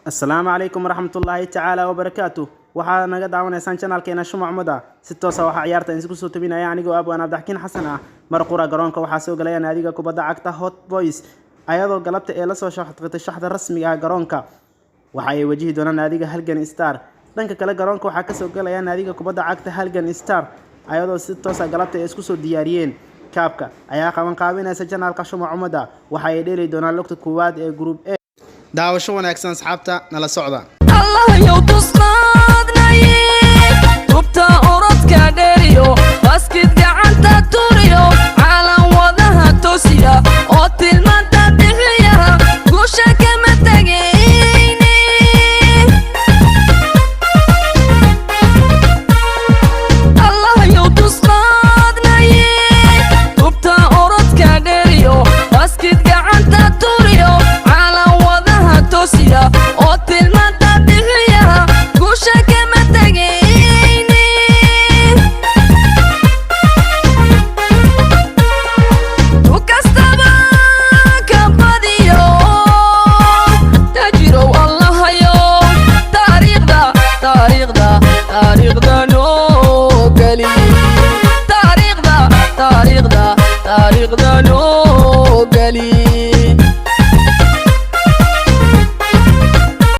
السلام عليكم ورحمة الله تعالى وبركاته. waxaa naga daawanaysan channelkeena Shumac Mada si toos ah waxa ciyaarta in isku soo tabinaya aniga oo Abwaan Abdaxkiin Xasan ah mar qura garoonka waxa soo galaya naadiga kubadda cagta Hot Boys ayadoo galabta ee la soo shaxday shaxda rasmiga ah garoonka waxa ay wajihi doonaan naadiga Halgan Star dhanka kale garoonka waxa ka soo galaya naadiga kubadda cagta Halgan Star ayadoo si toos ah galabta isku soo diyaariyeen kaabka ayaa qaban qaabinaysa channelka Shumac Mada waxa ay dheeli doonaan lugta koowaad ee group A daawasho wanaagsan asxaabta nala socda الله يوتصنادنا تبتا أوردكا ديريو باسكت قعنتا توريو على وضعها توسيا أوتيل ما تبحيها قوشا كما تقيني الله يوتصنادنا تبتا أوردكا ديريو باسكت قعنتا توريو على وضعها توسيا أوتيل ما تاريخ دا نو قليل